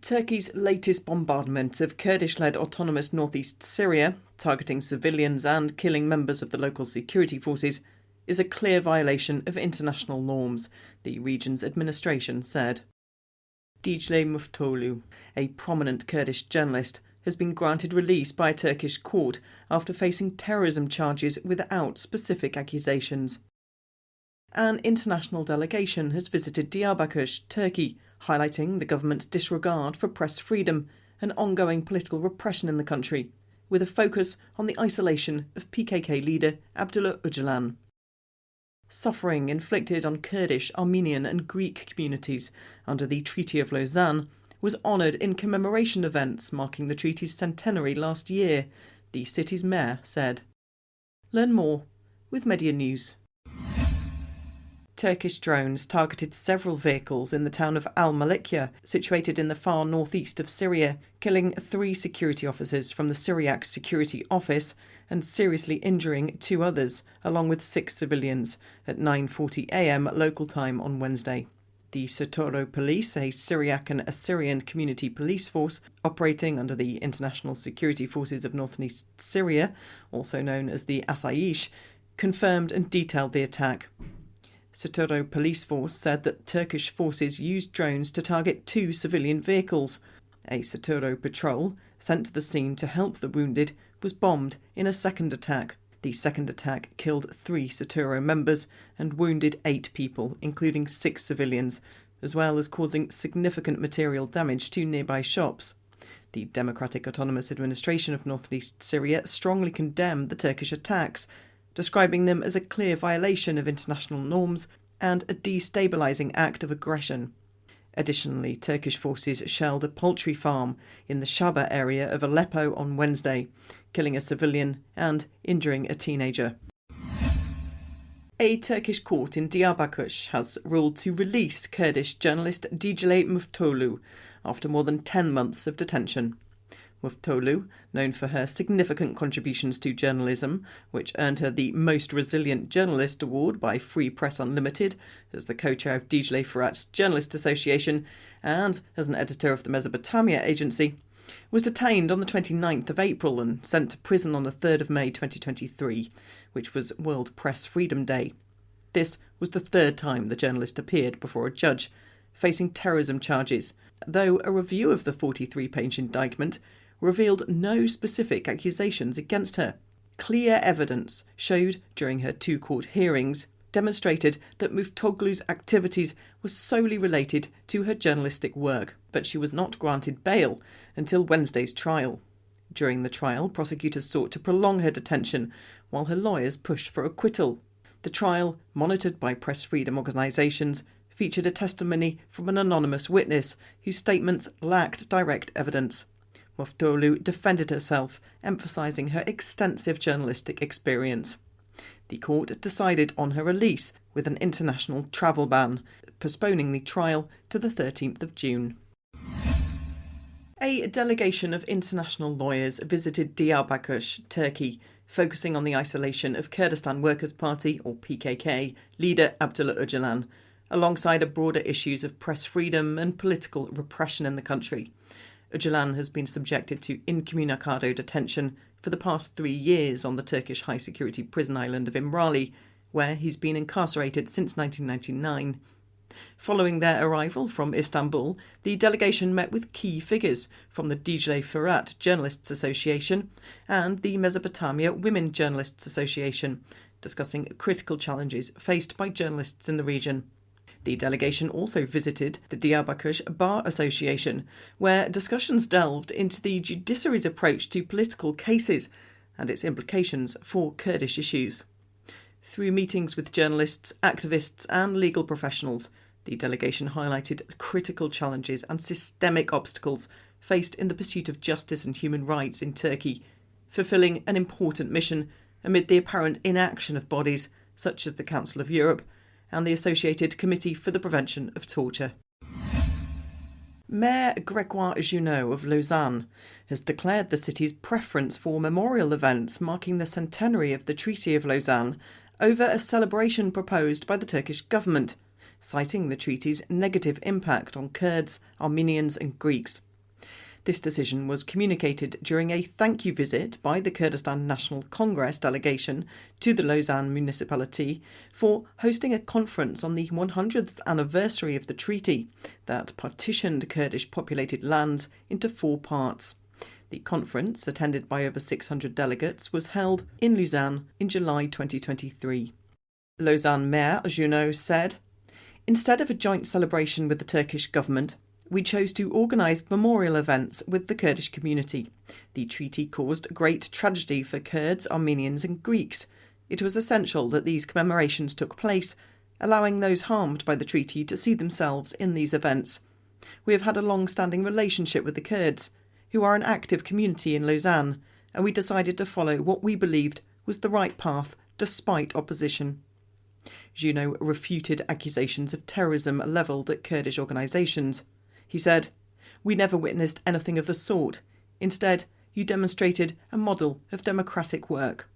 Turkey's latest bombardment of Kurdish-led autonomous northeast Syria, targeting civilians and killing members of the local security forces, is a clear violation of international norms, the region's administration said. Dicle Muftoglu, a prominent Kurdish journalist, has been granted release by a Turkish court after facing terrorism charges without specific accusations. An international delegation has visited Diyarbakir, Turkey, highlighting the government's disregard for press freedom and ongoing political repression in the country, with a focus on the isolation of PKK leader Abdullah Öcalan. Suffering inflicted on Kurdish, Armenian and Greek communities under the Treaty of Lausanne was honoured in commemoration events marking the treaty's centenary last year, the city's mayor said. Learn more with Media News. Turkish drones targeted several vehicles in the town of Al-Malikya, situated in the far northeast of Syria, killing 3 security officers from the Syriac Security Office and seriously injuring 2 others, along with 6 civilians, at 9:40 a.m. local time on Wednesday. The Sototo Police, a Syriac and Assyrian community police force operating under the International Security Forces of North and East Syria, also known as the Asayish, confirmed and detailed the attack. Sototo Police Force said that Turkish forces used drones to target 2 civilian vehicles. A Sototo patrol, sent to the scene to help the wounded, was bombed in a second attack. The second attack killed 3 Sototo members and wounded 8 people, including 6 civilians, as well as causing significant material damage to nearby shops. The Democratic Autonomous Administration of North and East Syria strongly condemned the Turkish attacks, describing them as a clear violation of international norms and a destabilising act of aggression. Additionally, Turkish forces shelled a poultry farm in the Shaba area of Aleppo on Wednesday, killing a civilian and injuring a teenager. A Turkish court in Diyarbakir has ruled to release Kurdish journalist Dicle Muftoglu after more than 10 months of detention. Muftoglu, known for her significant contributions to journalism, which earned her the Most Resilient Journalist Award by Free Press Unlimited, as the co-chair of Dicle Fırat's Journalist Association, and as an editor of the Mesopotamia Agency, was detained on the 29th of April and sent to prison on the 3rd of May 2023, which was World Press Freedom Day. This was the 3rd time the journalist appeared before a judge, facing terrorism charges, though a review of the 43-page indictment revealed no specific accusations against her. Clear evidence showed during her 2 court hearings demonstrated that Muftoglu's activities were solely related to her journalistic work, but she was not granted bail until Wednesday's trial. During the trial, prosecutors sought to prolong her detention while her lawyers pushed for acquittal. The trial, monitored by press freedom organisations, featured a testimony from an anonymous witness whose statements lacked direct evidence. Muftoglu defended herself, emphasising her extensive journalistic experience. The court decided on her release with an international travel ban, postponing the trial to the 13th of June. A delegation of international lawyers visited Diyarbakir, Turkey, focusing on the isolation of Kurdistan Workers' Party, or PKK, leader Abdullah Öcalan, alongside a broader issues of press freedom and political repression in the country. Öcalan has been subjected to incommunicado detention for the past 3 years on the Turkish high-security prison island of İmralı, where he's been incarcerated since 1999. Following their arrival from Istanbul, the delegation met with key figures from the Dicle Fırat Journalists Association and the Mesopotamia Women Journalists Association, discussing critical challenges faced by journalists in the region. The delegation also visited the Diyarbakir Bar Association, where discussions delved into the judiciary's approach to political cases and its implications for Kurdish issues. Through meetings with journalists, activists and legal professionals, the delegation highlighted critical challenges and systemic obstacles faced in the pursuit of justice and human rights in Turkey, fulfilling an important mission amid the apparent inaction of bodies such as the Council of Europe and the Associated Committee for the Prevention of Torture. Mayor Grégoire Junot of Lausanne has declared the city's preference for memorial events marking the centenary of the Treaty of Lausanne over a celebration proposed by the Turkish government, citing the treaty's negative impact on Kurds, Armenians and Greeks. This decision was communicated during a thank you visit by the Kurdistan National Congress delegation to the Lausanne municipality for hosting a conference on the 100th anniversary of the treaty that partitioned Kurdish populated lands into 4 parts. The conference, attended by over 600 delegates, was held in Lausanne in July 2023. Lausanne Mayor Junot said, "Instead of a joint celebration with the Turkish government, we chose to organise memorial events with the Kurdish community. The treaty caused great tragedy for Kurds, Armenians and Greeks. It was essential that these commemorations took place, allowing those harmed by the treaty to see themselves in these events. We have had a long-standing relationship with the Kurds, who are an active community in Lausanne, and we decided to follow what we believed was the right path despite opposition." Junot refuted accusations of terrorism levelled at Kurdish organisations. He said, "We never witnessed anything of the sort. Instead, you demonstrated a model of democratic work."